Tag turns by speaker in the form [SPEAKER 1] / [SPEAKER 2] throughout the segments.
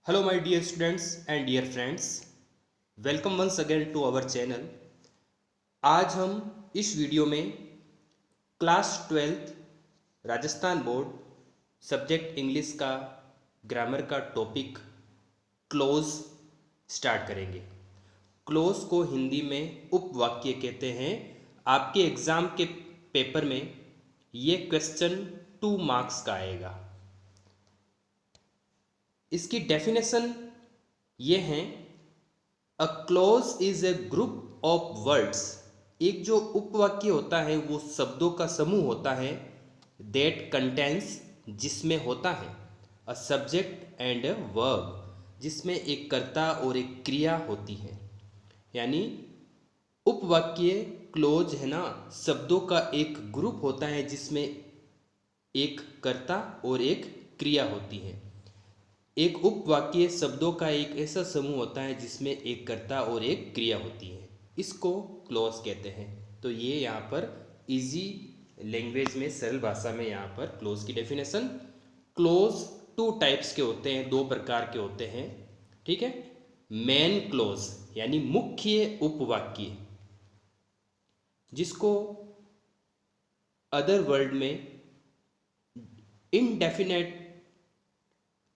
[SPEAKER 1] Hello, my dear students and dear friends. Welcome once again to our channel. आज हम इस video में class 12th Rajasthan board subject English का grammar का topic close start करेंगे। Close को हिंदी में उपवाक्य कहते हैं। आपके एग्ज़ाम के पेपर में ये क्वेश्चन 2 मार्क्स का आएगा। इसकी डेफिनेशन ये है, a close is a group of words. एक जो उपवाक्य होता है वो शब्दों का समूह होता है, दैट कंटेंस जिसमें होता है a subject and a verb, जिसमें एक कर्ता और एक क्रिया होती है। यानी उपवाक्य क्लोज है ना, शब्दों का एक ग्रुप होता है जिसमें एक कर्ता और एक क्रिया होती है। एक उपवाक्य शब्दों का एक ऐसा समूह होता है जिसमें एक कर्ता और एक क्रिया होती है, इसको क्लोज कहते हैं। तो ये यहाँ पर इजी लैंग्वेज में, सरल भाषा में यहाँ पर क्लोज की डेफिनेशन। क्लोज 2 टाइप्स के होते हैं, 2 प्रकार के होते हैं, ठीक है। मेन क्लोज यानी मुख्य उपवाक्य, जिसको अदर वर्ड में इनडेफिनेट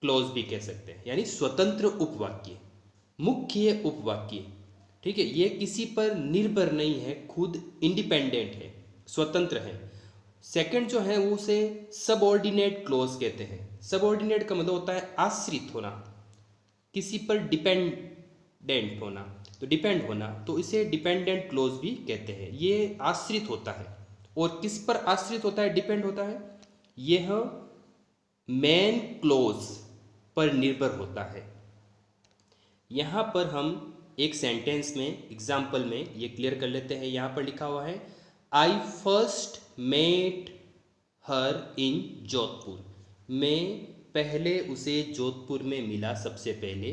[SPEAKER 1] क्लोज भी कह सकते हैं, यानी स्वतंत्र उपवाक्य, मुख्य उपवाक्य, ठीक है। ये किसी पर निर्भर नहीं है, खुद इंडिपेंडेंट है, स्वतंत्र है। सेकंड जो है वो उसे सबऑर्डिनेट क्लोज कहते हैं। सबऑर्डिनेट का मतलब होता है आश्रित होना, किसी पर डिपेंडेंट होना, तो डिपेंड होना, तो इसे डिपेंडेंट क्लोज भी कहते हैं। ये आश्रित होता है, और किस पर आश्रित होता है, डिपेंड होता है, यह मेन क्लोज पर निर्भर होता है। यहाँ पर हम एक सेंटेंस में, एग्जाम्पल में ये क्लियर कर लेते हैं। यहाँ पर लिखा हुआ है, I first met her in Jodhpur. मैं पहले उसे जोधपुर में मिला सबसे पहले।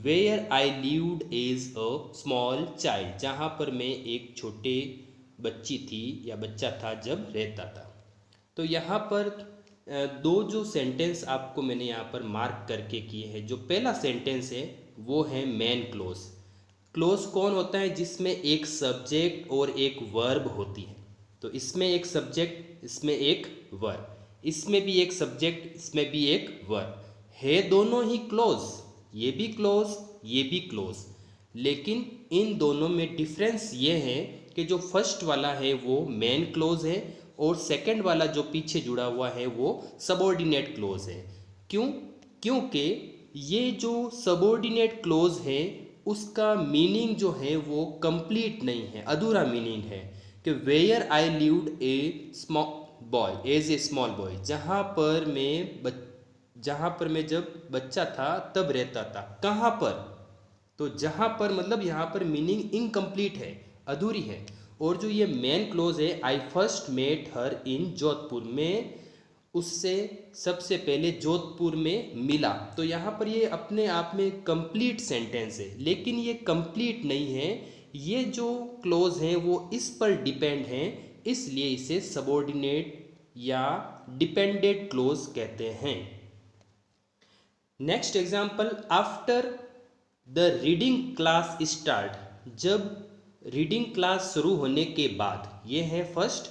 [SPEAKER 1] Where I lived as a small child, जहाँ पर मैं एक छोटे बच्ची थी या बच्चा था जब रहता था। तो यहाँ पर दो जो सेंटेंस आपको मैंने यहाँ पर मार्क करके किए हैं, जो पहला सेंटेंस है वो है मेन क्लोज। क्लोज कौन होता है, जिसमें एक सब्जेक्ट और एक वर्ब होती है। तो इसमें एक सब्जेक्ट, इसमें एक वर्ब, इसमें भी एक सब्जेक्ट, इसमें भी एक वर्ब है, दोनों ही क्लोज, ये भी क्लोज, ये भी क्लोज। लेकिन इन दोनों में डिफरेंस ये है कि जो फर्स्ट वाला है वो मेन क्लोज है, और सेकंड वाला जो पीछे जुड़ा हुआ है वो सबऑर्डिनेट क्लोज है। क्यों? क्योंकि ये जो सबऑर्डिनेट क्लोज है उसका मीनिंग जो है वो कंप्लीट नहीं है, अधूरा मीनिंग है। कि where I lived a small boy as a small boy, जहाँ पर मैं जब बच्चा था तब रहता था। कहाँ पर? तो जहाँ पर मतलब यहाँ पर मीनिंग इनकम्प्लीट है, अधूरी है। और जो ये मेन क्लोज है, I first met her in Jodhpur, में उससे सबसे पहले जोधपुर में मिला। तो यहाँ पर ये अपने आप में कंप्लीट सेंटेंस है, लेकिन ये कंप्लीट नहीं है। ये जो क्लोज हैं वो इस पर डिपेंड हैं, इसलिए इसे सबऑर्डिनेट या डिपेंडेंट क्लोज कहते हैं। Next example, after the reading class start, जब रीडिंग क्लास शुरू होने के बाद। ये है फर्स्ट,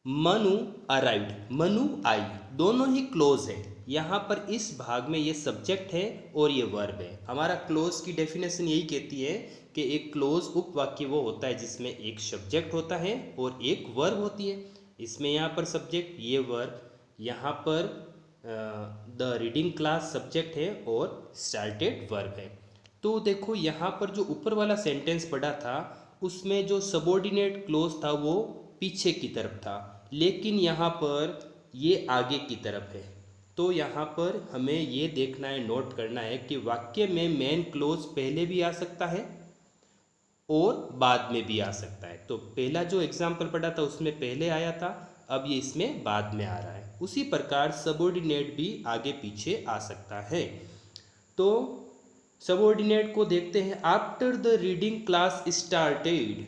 [SPEAKER 1] मनु अराइव्ड, मनु आई, दोनों ही क्लोज है। यहाँ पर इस भाग में ये सब्जेक्ट है और ये वर्ब है। हमारा क्लोज की डेफिनेशन यही कहती है कि एक क्लोज उपवाक्य वो होता है जिसमें एक सब्जेक्ट होता है और एक वर्ब होती है। इसमें यहाँ पर सब्जेक्ट, ये वर्ब, यहाँ पर द रीडिंग क्लास सब्जेक्ट है और स्टार्टेड वर्ब है। तो देखो यहाँ पर जो ऊपर वाला सेंटेंस पढ़ा था उसमें जो सबऑर्डिनेट क्लोज था वो पीछे की तरफ था, लेकिन यहाँ पर ये आगे की तरफ है। तो यहाँ पर हमें ये देखना है, नोट करना है कि वाक्य में मेन क्लोज पहले भी आ सकता है और बाद में भी आ सकता है। तो पहला जो एग्जाम्पल पढ़ा था उसमें पहले आया था, अब ये इसमें बाद में आ रहा है। उसी प्रकार सबऑर्डिनेट भी आगे पीछे आ सकता है। तो सबऑर्डिनेट को देखते हैं। After the reading class started,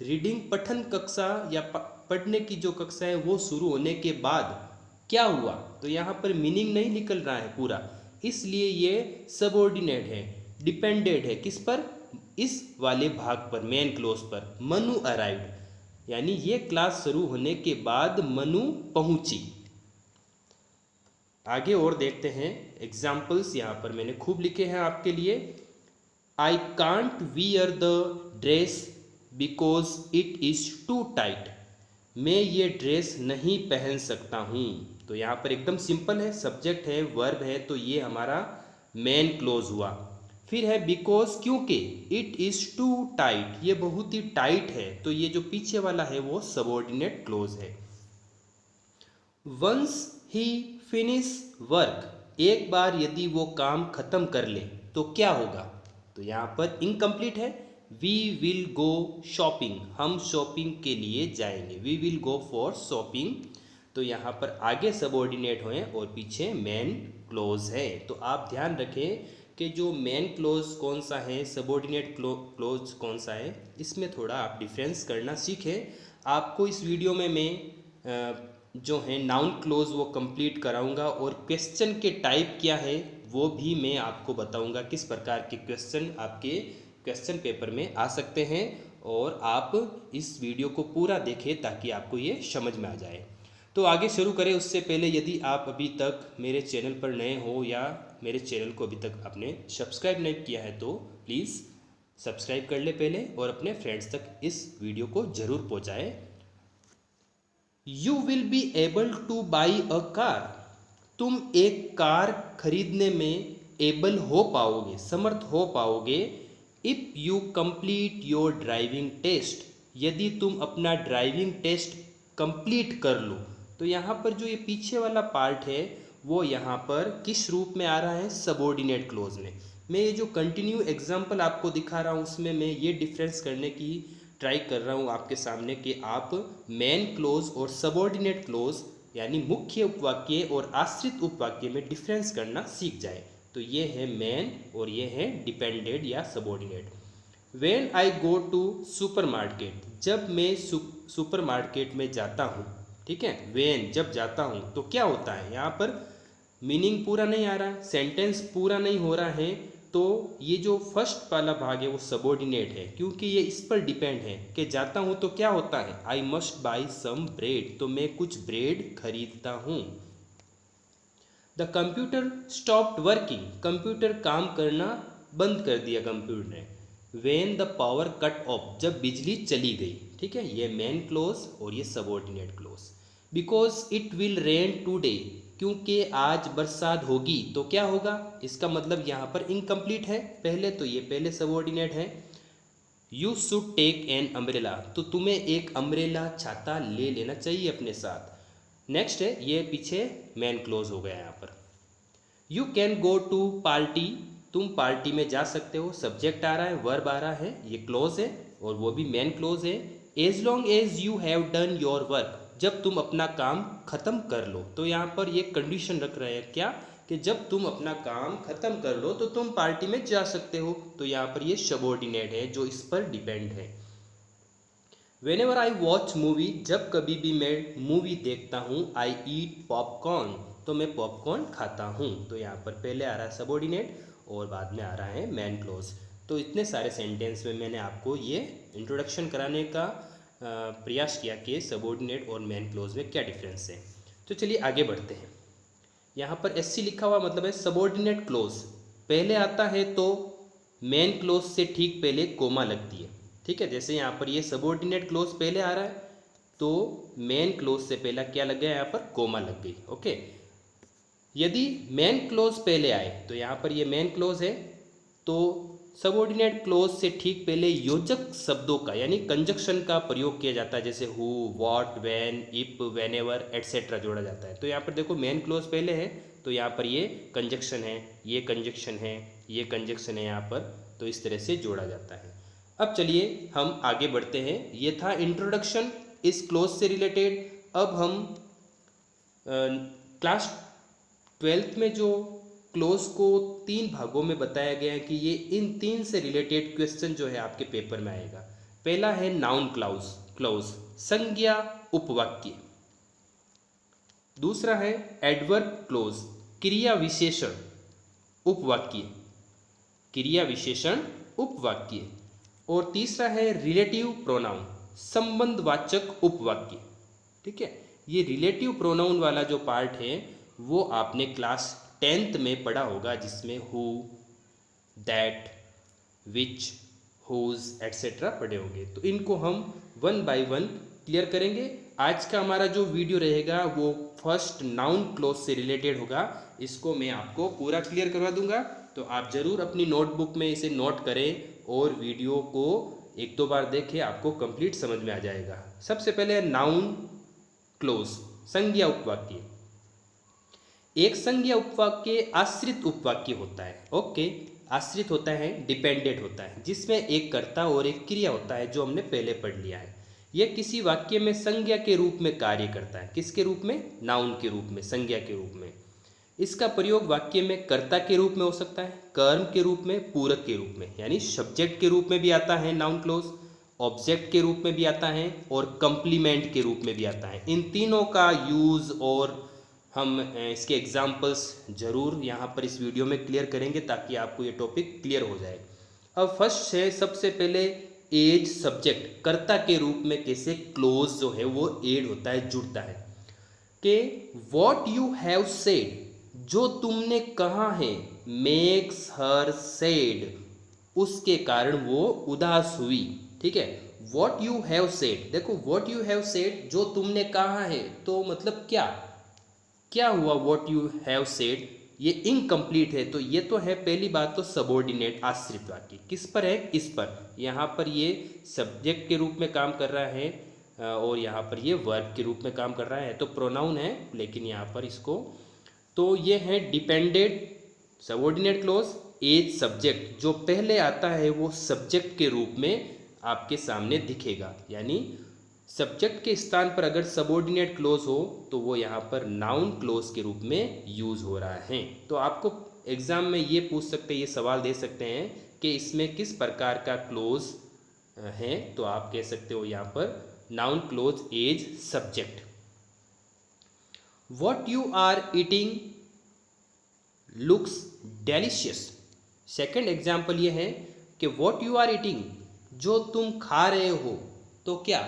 [SPEAKER 1] reading पठन कक्षा या पढ़ने की जो कक्षा है वो शुरू होने के बाद क्या हुआ। तो यहाँ पर मीनिंग नहीं निकल रहा है पूरा, इसलिए ये सबऑर्डिनेट है, डिपेंडेंट है किस पर, इस वाले भाग पर, मेन क्लोज पर। मनु अराइव्ड यानी ये क्लास शुरू होने के बाद मनु पहुंची। आगे और देखते हैं एग्जाम्पल्स, यहाँ पर मैंने खूब लिखे हैं आपके लिए। I can't wear the dress because it is too tight. मैं ये ड्रेस नहीं पहन सकता हूँ। तो यहाँ पर एकदम सिंपल है, सब्जेक्ट है, वर्ब है, तो ये हमारा मेन क्लोज हुआ। फिर है बिकॉज, क्योंकि, इट इज़ टू टाइट, ये बहुत ही टाइट है, तो ये जो पीछे वाला है वो सबऑर्डिनेट क्लोज है। वंस ही फिनिश वर्क, एक बार यदि वो काम खत्म कर ले तो क्या होगा। तो यहाँ पर इनकम्प्लीट है। वी विल गो शॉपिंग, हम शॉपिंग के लिए जाएंगे। We will go for shopping. तो यहाँ पर आगे सबऑर्डिनेट हुए और पीछे मेन क्लोज है। तो आप ध्यान रखें कि जो मेन क्लोज कौन सा है, सबऑर्डिनेट क्लोज कौन सा है, इसमें थोड़ा आप डिफरेंस करना सीखें। आपको इस वीडियो में मैं जो है नाउन क्लोज वो कंप्लीट कराऊंगा, और क्वेश्चन के टाइप क्या है वो भी मैं आपको बताऊंगा, किस प्रकार के क्वेश्चन आपके क्वेश्चन पेपर में आ सकते हैं। और आप इस वीडियो को पूरा देखें ताकि आपको ये समझ में आ जाए। तो आगे शुरू करें उससे पहले, यदि आप अभी तक मेरे चैनल पर नए हो या मेरे चैनल को अभी तक आपने सब्सक्राइब नहीं किया है तो प्लीज़ सब्सक्राइब कर ले पहले, और अपने फ्रेंड्स तक इस वीडियो को ज़रूर पहुँचाएँ। You will be able to buy a car, तुम एक कार खरीदने में एबल हो पाओगे, समर्थ हो पाओगे। If you complete your driving test, यदि तुम अपना ड्राइविंग टेस्ट कंप्लीट कर लो। तो यहाँ पर जो ये पीछे वाला पार्ट है वो यहाँ पर किस रूप में आ रहा है, सबऑर्डिनेट क्लोज में। मैं ये जो कंटिन्यू एग्जांपल आपको दिखा रहा हूँ उसमें मैं ये डिफरेंस करने की ट्राई कर रहा हूँ आपके सामने कि आप मेन क्लोज और सबऑर्डिनेट क्लोज यानी मुख्य उपवाक्य और आश्रित उपवाक्य में डिफरेंस करना सीख जाए। तो ये है मेन और ये है डिपेंडेंट या subordinate. When I go to super market, जब मैं सुपर मार्केट में जाता हूँ, ठीक है। व्हेन जब जाता हूँ तो क्या होता है, यहाँ पर मीनिंग पूरा नहीं आ रहा है, सेंटेंस पूरा नहीं हो रहा है, तो ये जो फर्स्ट वाला भाग है वो सबऑर्डिनेट है, क्योंकि ये इस पर डिपेंड है कि जाता हूँ तो क्या होता है, I must buy some bread, तो मैं कुछ ब्रेड खरीदता हूँ। The computer stopped working, computer काम करना बंद कर दिया कंप्यूटर ने। When the power cut off, जब बिजली चली गई, ठीक है। ये मेन क्लोज और ये subordinate close. Because it will rain today, क्योंकि आज बरसात होगी तो क्या होगा, इसका मतलब यहाँ पर इनकम्प्लीट है पहले, तो ये पहले सबऑर्डिनेट है। You should take an umbrella, तो तुम्हें एक अम्ब्रेला छाता ले लेना चाहिए अपने साथ। नेक्स्ट है, ये पीछे मेन क्लोज हो गया यहाँ पर। You can go to party, तुम पार्टी में जा सकते हो, सब्जेक्ट आ रहा है, वर्ब आ रहा है, ये क्लोज है और वो भी मेन क्लोज है। As long as you have done your work, जब तुम अपना काम खत्म कर लो। तो यहाँ पर ये कंडीशन रख रहे हैं क्या, कि जब तुम अपना काम खत्म कर लो तो तुम पार्टी में जा सकते हो। तो यहाँ पर ये सबऑर्डिनेट है जो इस पर डिपेंड है। Whenever I watch मूवी, जब कभी भी मैं मूवी देखता हूँ, आई ईट पॉपकॉर्न, तो मैं पॉपकॉर्न खाता हूँ। तो यहाँ पर पहले आ रहा है सबऑर्डिनेट और बाद में आ रहा है मेन क्लोज। तो इतने सारे सेंटेंस में मैंने आपको ये इंट्रोडक्शन कराने का प्रयास किया कि सबऑर्डिनेट और मेन क्लोज में क्या डिफरेंस है। तो चलिए आगे बढ़ते हैं। यहाँ पर एससी लिखा हुआ मतलब है सबऑर्डिनेट क्लोज पहले आता है तो मेन क्लोज से ठीक पहले कोमा लगती है, ठीक है। जैसे यहाँ पर ये सबऑर्डिनेट क्लोज पहले आ रहा है तो मेन क्लोज से पहला क्या लग गया, यहाँ पर कोमा लग गई, ओके। यदि मेन क्लोज पहले आए तो यहाँ पर ये मेन क्लोज है, तो सबऑर्डिनेट क्लोज से ठीक पहले योजक शब्दों का यानी कंजक्शन का प्रयोग किया जाता है, जैसे who, what, when, if, whenever etcetera जोड़ा जाता है। तो यहाँ पर देखो मेन क्लोज पहले है तो यहाँ पर ये कंजक्शन है, ये कंजक्शन है, ये कंजक्शन है यहाँ पर, तो इस तरह से जोड़ा जाता है। अब चलिए हम आगे बढ़ते हैं। ये था इंट्रोडक्शन इस क्लोज से रिलेटेड। अब हम क्लास 12th में जो क्लोज को 3 भागों में बताया गया है कि ये इन 3 से रिलेटेड क्वेश्चन जो है आपके पेपर में आएगा। पहला है नाउन क्लोज संज्ञा उपवाक्य। दूसरा है एडवर्ब क्लोज क्रिया विशेषण। उपवाक्य, क्रिया विशेषण उपवाक्य। और तीसरा है रिलेटिव प्रोनाउन, संबंधवाचक उपवाक्य। ठीक है, ये रिलेटिव प्रोनाउन वाला जो पार्ट है वो आपने क्लास 10th में पढ़ा होगा, जिसमें who, that, which, whose etcetera पढ़े होंगे। तो इनको हम वन बाय वन क्लियर करेंगे। आज का हमारा जो वीडियो रहेगा वो फर्स्ट नाउन क्लॉज से रिलेटेड होगा, इसको मैं आपको पूरा क्लियर करवा दूंगा। तो आप ज़रूर अपनी नोटबुक में इसे नोट करें और वीडियो को एक दो बार देखें, आपको कंप्लीट समझ में आ जाएगा। सबसे पहले नाउन क्लोज, संज्ञा उपवाक्य। एक संज्ञा उपवाक्य आश्रित उपवाक्य होता है। ओके, आश्रित होता है, डिपेंडेंट होता है, जिसमें एक कर्ता और एक क्रिया होता है, जो हमने पहले पढ़ लिया है। यह किसी वाक्य में संज्ञा के रूप में कार्य करता है। किसके रूप में? नाउन के रूप में, संज्ञा के रूप में। इसका प्रयोग वाक्य में कर्ता के रूप में हो सकता है, कर्म के रूप में, पूरक के रूप में, यानी सब्जेक्ट के रूप में भी आता है नाउन क्लोज, ऑब्जेक्ट के रूप में भी आता है और कंप्लीमेंट के रूप में भी आता है। इन तीनों का यूज़ और हम इसके एग्जाम्पल्स जरूर यहाँ पर इस वीडियो में क्लियर करेंगे, ताकि आपको ये टॉपिक क्लियर हो जाए। अब फर्स्ट है, सबसे पहले एज सब्जेक्ट, कर्ता के रूप में कैसे क्लोज जो है वो एड होता है, जुड़ता है। कि वॉट यू हैव सेड, जो तुमने कहा है, मेक्स हर सेड, उसके कारण वो उदास हुई। ठीक है, वॉट यू हैव सेड, देखो वॉट यू हैव सेड, जो तुमने कहा है, तो मतलब क्या क्या हुआ? वॉट यू हैव सेड ये इनकम्प्लीट है, तो ये तो है पहली बात तो सबॉर्डिनेट आश्रित वाक्य। किस पर है? इस पर। यहाँ पर ये सब्जेक्ट के रूप में काम कर रहा है और यहाँ पर ये वर्ब के रूप में काम कर रहा है, तो प्रोनाउन है, लेकिन यहाँ पर इसको, तो ये है dependent subordinate clause. As subject, जो पहले आता है वो सब्जेक्ट के रूप में आपके सामने दिखेगा, यानी सब्जेक्ट के स्थान पर अगर सबॉर्डिनेट क्लोज हो तो वो यहाँ पर नाउन क्लोज के रूप में यूज हो रहा है। तो आपको एग्जाम में ये पूछ सकते हैं, ये सवाल दे सकते हैं कि इसमें किस प्रकार का क्लोज है, तो आप कह सकते हो यहाँ पर noun clause as subject. What you are eating looks delicious. Second example ये है कि व्हाट यू आर ईटिंग, जो तुम खा रहे हो, तो क्या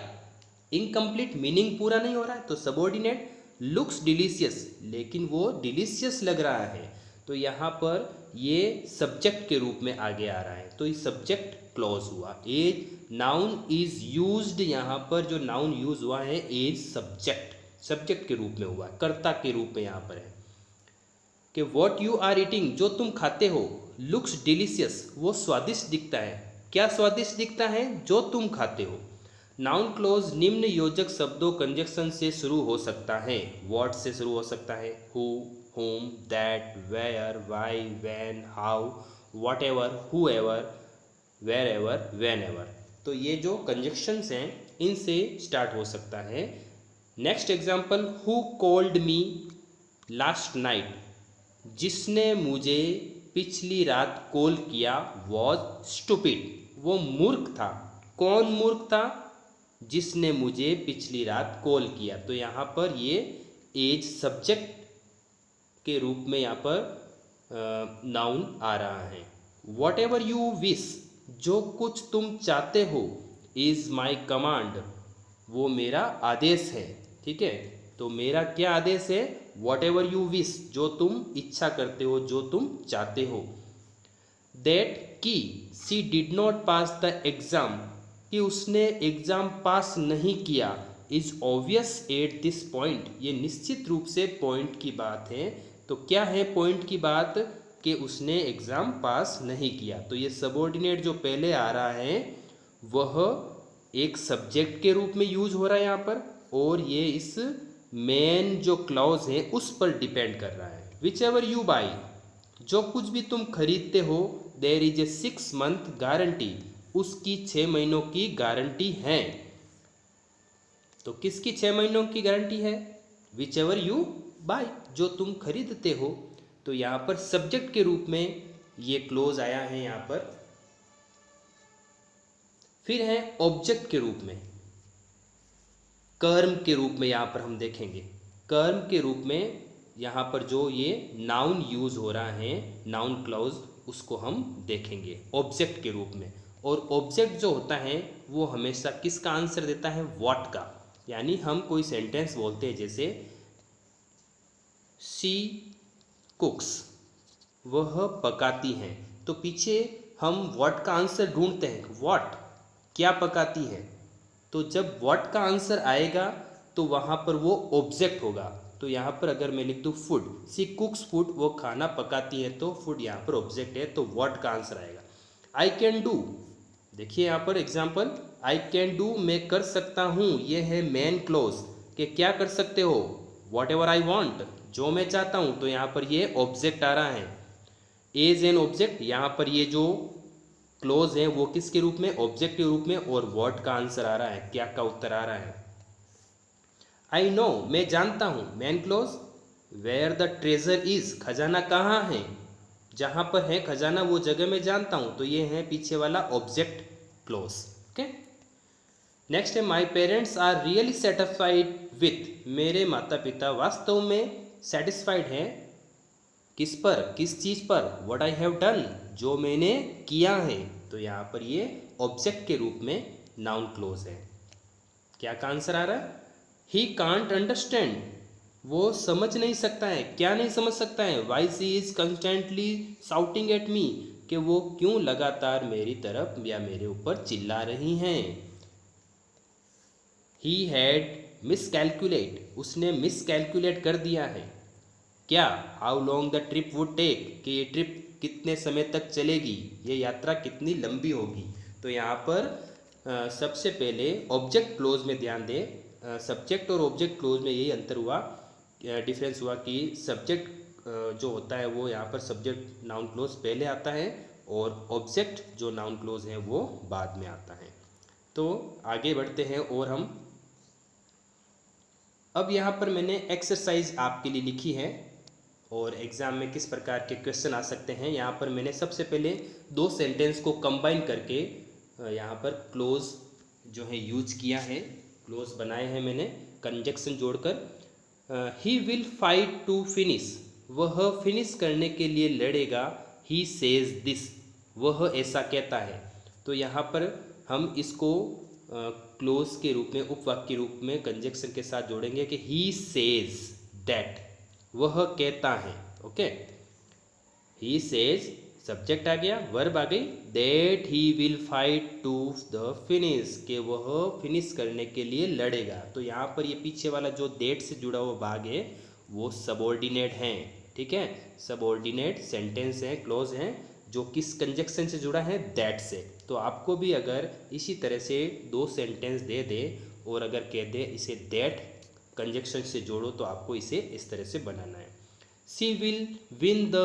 [SPEAKER 1] इनकम्प्लीट, मीनिंग पूरा नहीं हो रहा है, तो सबॉर्डिनेट। लुक्स डिलीशियस, लेकिन वो डिलीशियस लग रहा है, तो यहाँ पर ये सब्जेक्ट के रूप में आगे आ रहा है, तो ये सब्जेक्ट क्लॉज हुआ। एज नाउन इज यूज्ड, यहाँ पर जो नाउन यूज हुआ है एज सब्जेक्ट, सब्जेक्ट के रूप में हुआ, कर्ता के रूप में यहाँ पर है। कि व्हाट यू आर ईटिंग, जो तुम खाते हो, लुक्स डिलीशियस, वो स्वादिष्ट दिखता है। क्या स्वादिष्ट दिखता है? जो तुम खाते हो। नाउन क्लोज निम्न योजक शब्दों कंजक्शन से शुरू हो सकता है। व्हाट से शुरू हो सकता है? Who, whom, that, where, why, when, how, whatever, whoever, wherever, whenever। तो ये जो कंजक्शंस हैं इनसे स्टार्ट हो सकता है। Next example, who called me last night, जिसने मुझे पिछली रात कॉल किया, वॉज स्टूपिड, वो मूर्ख था। कौन मूर्ख था? जिसने मुझे पिछली रात कॉल किया, तो यहाँ पर ये एज सब्जेक्ट के रूप में यहाँ पर नाउन आ रहा है। वॉट एवर यू विश, जो कुछ तुम चाहते हो, इज़ माई कमांड, वो मेरा आदेश है। ठीक है, तो मेरा क्या आदेश है? वॉट एवर यू विश, जो तुम इच्छा करते हो, जो तुम चाहते हो। दैट की she did not pass the exam, कि उसने एग्ज़ाम पास नहीं किया, is obvious at this point, ये निश्चित रूप से पॉइंट की बात है। तो क्या है पॉइंट की बात? कि उसने एग्ज़ाम पास नहीं किया, तो ये सबॉर्डिनेट जो पहले आ रहा है वह एक सब्जेक्ट के रूप में यूज हो रहा है यहाँ पर, और ये इस मेन जो क्लॉज है उस पर डिपेंड कर रहा है। विच एवर यू बाई, जो कुछ भी तुम खरीदते हो, there is a 6 month guarantee, उसकी 6 महीनों की गारंटी है। तो किसकी 6 महीनों की गारंटी है? विच एवर यू बाई, जो तुम खरीदते हो। तो यहाँ पर सब्जेक्ट के रूप में ये क्लोज आया है यहाँ पर। फिर है ऑब्जेक्ट के रूप में, कर्म के रूप में यहाँ पर हम देखेंगे। कर्म के रूप में यहाँ पर जो ये नाउन यूज़ हो रहा है, नाउन क्लॉज, उसको हम देखेंगे ऑब्जेक्ट के रूप में। और ऑब्जेक्ट जो होता है वो हमेशा किसका आंसर देता है? व्हाट का। यानी हम कोई सेंटेंस बोलते हैं जैसे शी कुक्स, वह पकाती हैं, तो पीछे हम व्हाट का आंसर ढूंढते हैं, व्हाट, क्या पकाती है। तो जब व्हाट का आंसर आएगा तो वहाँ पर वो ऑब्जेक्ट होगा। तो यहाँ पर अगर मैं लिख दूँ फूड, सी कुक्स फूड, वो खाना पकाती है, तो फूड यहाँ पर ऑब्जेक्ट है, तो व्हाट का आंसर आएगा। आई कैन डू, देखिए यहाँ पर एग्जाम्पल, आई कैन डू, मैं कर सकता हूँ, ये है मेन क्लोज, कि क्या कर सकते हो, वॉट एवर आई वॉन्ट, जो मैं चाहता हूँ। तो यहाँ पर ये ऑब्जेक्ट आ रहा है, एज एन ऑब्जेक्ट। यहाँ पर ये जो क्लोज है वो किसके रूप में? ऑब्जेक्ट के रूप में। और व्हाट का आंसर आ रहा है, क्या का उत्तर आ रहा है। आई नो, मैं जानता हूँ, main clause. Where the treasure is, खजाना कहाँ है, जहाँ पर है खजाना वो जगह मैं जानता हूँ, तो ये है पीछे वाला ऑब्जेक्ट क्लोज। ओके, नेक्स्ट है my parents are really satisfied with, मेरे माता पिता वास्तव में सेटिस्फाइड हैं, किस पर, किस चीज़ पर, व्हाट आई हैव डन, जो मैंने किया है। तो यहाँ पर ये ऑब्जेक्ट के रूप में नाउन क्लोज है। क्या का आंसर आ रहा है? ही कांट अंडरस्टैंड, वो समझ नहीं सकता है, क्या नहीं समझ सकता है, why she is constantly shouting at me, कि वो क्यों लगातार मेरी तरफ या मेरे ऊपर चिल्ला रही हैं। ही हैड मिसकैलकुलेट, उसने मिसकैलकुलेट कर दिया है, क्या, how long the trip would take, कि ये ट्रिप कितने समय तक चलेगी, ये यात्रा कितनी लंबी होगी। तो यहाँ पर सबसे पहले ऑब्जेक्ट क्लोज में ध्यान दें, सब्जेक्ट और ऑब्जेक्ट क्लोज में यही अंतर हुआ, डिफरेंस हुआ कि सब्जेक्ट जो होता है वो यहाँ पर सब्जेक्ट नाउन क्लोज पहले आता है, और ऑब्जेक्ट जो नाउन क्लोज है वो बाद में आता है। तो आगे बढ़ते हैं, और हम अब यहाँ पर मैंने एक्सरसाइज आपके लिए लिखी है, और एग्ज़ाम में किस प्रकार के क्वेश्चन आ सकते हैं। यहाँ पर मैंने सबसे पहले दो सेंटेंस को कंबाइन करके यहाँ पर क्लोज जो है यूज किया है, क्लोज बनाए हैं मैंने कंजक्शन जोड़कर। He will fight to finish, वह फिनिश करने के लिए लड़ेगा। ही सेज दिस, वह ऐसा कहता है। तो यहाँ पर हम इसको क्लोज के रूप में, उपवाक्य के रूप में कंजक्शन के साथ जोड़ेंगे कि ही सेज दैट, वह कहता है। ओके, ही सेज, सब्जेक्ट आ गया, वर्ब आ गई, that he will fight to the finish, के वह फिनिश करने के लिए लड़ेगा। तो यहाँ पर ये पीछे वाला जो दैट से जुड़ा हुआ भाग है वो सबऑर्डिनेट है। ठीक है, सबऑर्डिनेट सेंटेंस है, क्लोज है, जो किस कंजक्शन से जुड़ा है? दैट से। तो आपको भी अगर इसी तरह से दो सेंटेंस दे दे और अगर कह दे इसे दैट कंजक्शन से जोड़ो, तो आपको इसे इस तरह से बनाना है। She will win the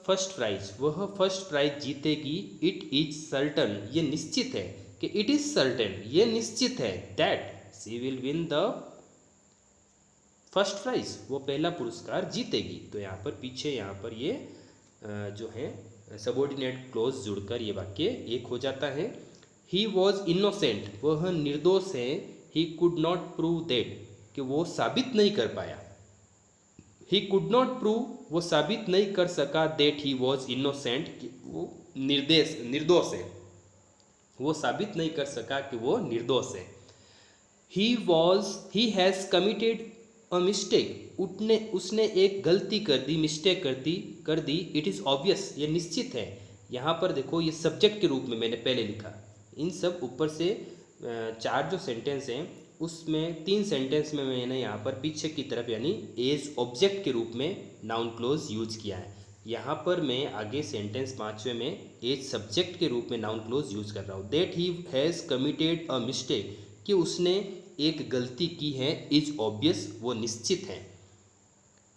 [SPEAKER 1] first prize, वह फर्स्ट प्राइज जीतेगी। इट इज सर्टन, ये निश्चित है, कि इट इज सर्टन, ये निश्चित है, that she will win the first prize, वो पहला पुरस्कार जीतेगी। तो यहाँ पर पीछे यहाँ पर ये जो है सबऑर्डिनेट क्लोज जुड़कर ये वाक्य एक हो जाता है। ही वॉज इनोसेंट, वह निर्दोष है। He could not prove that, कि वो साबित नहीं कर पाया। ही कुड नॉट प्रूव, वो साबित नहीं कर सका, दैट ही वॉज इनोसेंट, कि वो निर्दोष है, वो साबित नहीं कर सका कि वो निर्दोष है। He has committed a mistake, उसने एक गलती कर दी, मिस्टेक कर दी। इट इज़ ऑब्वियस, ये निश्चित है। यहाँ पर देखो ये सब्जेक्ट के रूप में मैंने पहले लिखा। इन सब ऊपर से चार जो सेंटेंस हैं उसमें तीन सेंटेंस में मैंने यहाँ पर पीछे की तरफ यानी एज ऑब्जेक्ट के रूप में नाउन क्लोज यूज किया है। यहाँ पर मैं आगे सेंटेंस पाँचवें में एज सब्जेक्ट के रूप में नाउन क्लोज यूज कर रहा हूँ। That he has committed a mistake, कि उसने एक गलती की है। इज ऑब्वियस, वो निश्चित है।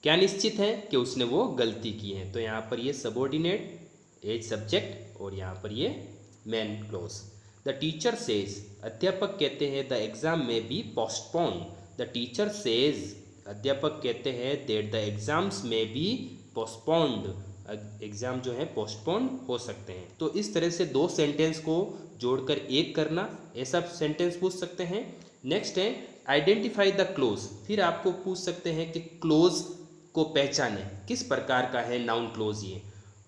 [SPEAKER 1] क्या निश्चित है? कि उसने वो गलती की है। तो यहाँ पर ये सबऑर्डिनेट एज सब्जेक्ट और यहाँ पर ये main close. The teacher says, अध्यापक कहते हैं द एग्जाम में be postpone. The teacher says, अध्यापक कहते हैं दैट द एग्जाम्स में बी पोस्टपोन्ड, एग्जाम जो है पोस्टपोन हो सकते हैं। तो इस तरह से दो सेंटेंस को जोड़कर एक करना, ऐसा सेंटेंस पूछ सकते हैं। नेक्स्ट है आइडेंटिफाई द क्लोज। फिर आपको पूछ सकते हैं कि क्लोज को पहचाने, किस प्रकार का है नाउन क्लोज ये।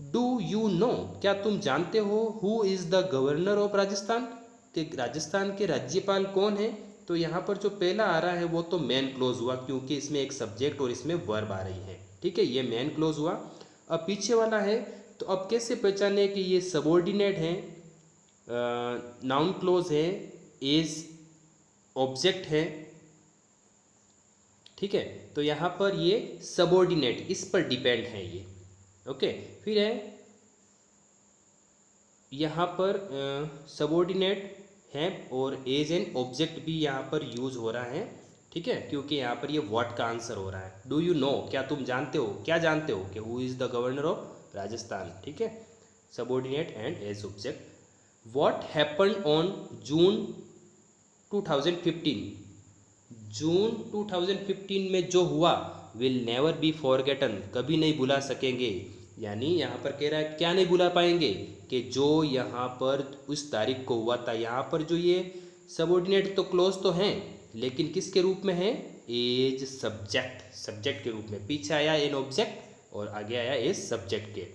[SPEAKER 1] डू यू नो, क्या तुम जानते हो, who is the governor of Rajasthan, कि राजस्थान के राज्यपाल कौन है। तो यहाँ पर जो पहला आ रहा है वो तो मेन क्लोज हुआ, क्योंकि इसमें एक सब्जेक्ट और इसमें वर्ब आ रही है, ठीक है, ये मेन क्लोज हुआ। अब पीछे वाला है, तो अब कैसे पहचाने कि ये सबऑर्डिनेट है, नाउन क्लोज है, एज ऑब्जेक्ट है, ठीक है। तो यहाँ पर ये सबऑर्डिनेट, इस पर डिपेंड है ये, ओके। फिर है यहाँ पर सबऑर्डिनेट है और एज एन ऑब्जेक्ट भी यहाँ पर यूज हो रहा है, ठीक है, क्योंकि यहाँ पर ये व्हाट का आंसर हो रहा है। डू यू नो, क्या तुम जानते हो, क्या जानते हो कि who is the governor of Rajasthan, ठीक है, subordinate and as object. What happened on June 2015, June 2015 में जो हुआ, विल नेवर बी फॉरगेटन, कभी नहीं भुला सकेंगे। यानी यहाँ पर कह रहा है क्या नहीं भुला पाएंगे, कि जो यहाँ पर उस तारीख को हुआ था। यहाँ पर जो ये सबऑर्डिनेट तो क्लोज तो हैं, लेकिन किसके रूप में है, एज सब्जेक्ट, सब्जेक्ट के रूप में। पीछे आया एन ऑब्जेक्ट और आगे आया एज सब्जेक्ट के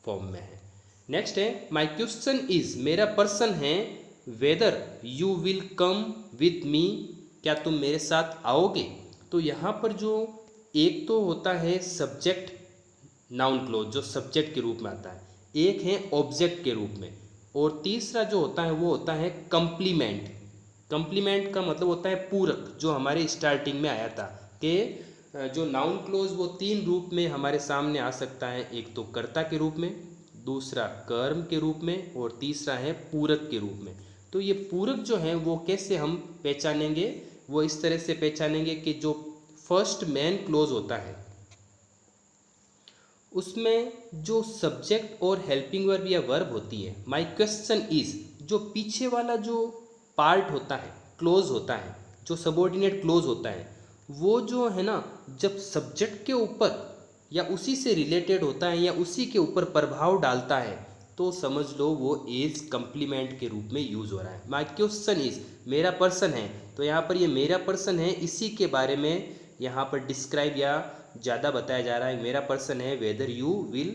[SPEAKER 1] फॉर्म में है। नेक्स्ट है माई क्वेश्चन इज, मेरा प्रश्न है, whether you will come with me, क्या तुम मेरे साथ आओगे। तो यहाँ पर जो एक तो होता है सब्जेक्ट नाउन क्लोज, जो सब्जेक्ट के रूप में आता है, एक है ऑब्जेक्ट के रूप में, और तीसरा जो होता है वो होता है कंप्लीमेंट। कंप्लीमेंट का मतलब होता है पूरक, जो हमारे स्टार्टिंग में आया था कि जो नाउन क्लोज वो तीन रूप में हमारे सामने आ सकता है, एक तो कर्ता के रूप में, दूसरा कर्म के रूप में, और तीसरा है पूरक के रूप में। तो ये पूरक जो है वो कैसे हम पहचानेंगे, वो इस तरह से पहचानेंगे कि जो फर्स्ट मेन क्लोज होता है उसमें जो सब्जेक्ट और हेल्पिंग वर्ब या वर्ब होती है, माय क्वेश्चन इज, जो पीछे वाला जो पार्ट होता है, क्लोज होता है, जो सबऑर्डिनेट क्लोज होता है, वो जो है ना, जब सब्जेक्ट के ऊपर या उसी से रिलेटेड होता है या उसी के ऊपर प्रभाव डालता है, तो समझ लो वो एज कंप्लीमेंट के रूप में यूज हो रहा है। माय क्वेश्चन इज, मेरा पर्सन है, तो यहाँ पर ये मेरा पर्सन है, इसी के बारे में यहाँ पर डिस्क्राइब या ज़्यादा बताया जा रहा है। मेरा पर्सन है, whether you will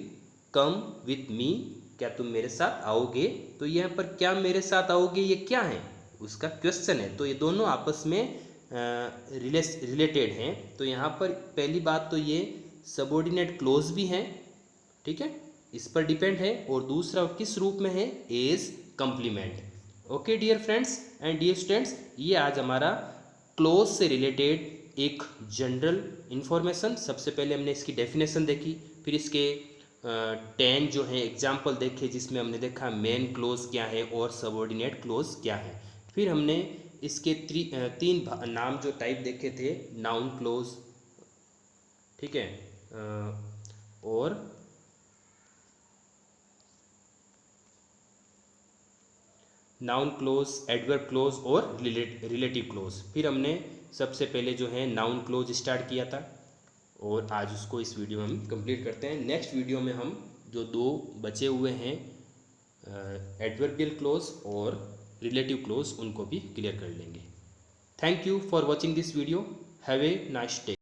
[SPEAKER 1] come with me, क्या तुम मेरे साथ आओगे। तो यहाँ पर क्या मेरे साथ आओगे, ये क्या है, उसका क्वेश्चन है। तो ये दोनों आपस में रिलेटेड हैं। तो यहाँ पर पहली बात तो ये सबऑर्डिनेट क्लोज भी हैं, ठीक है, इस पर डिपेंड है, और दूसरा किस रूप में है, as complement. Okay dear friends and dear students, ये आज हमारा क्लोज से रिलेटेड एक जनरल इन्फॉर्मेशन। सबसे पहले हमने इसकी डेफिनेशन देखी, फिर इसके 10 जो है एग्जाम्पल देखे, जिसमें हमने देखा मेन क्लोज क्या है और सबऑर्डिनेट क्लोज क्या है। फिर हमने इसके तीन नाम जो टाइप देखे थे, नाउन क्लोज, ठीक है, और नाउन क्लोज, एडवर्ब क्लोज और रिलेटिव क्लोज। फिर हमने सबसे पहले जो है नाउन क्लोज स्टार्ट किया था, और आज उसको इस वीडियो में हम कंप्लीट करते हैं। नेक्स्ट वीडियो में हम जो दो बचे हुए हैं एडवर्बियल क्लोज और रिलेटिव क्लोज, उनको भी क्लियर कर लेंगे। Thank you for watching this video, have a nice day.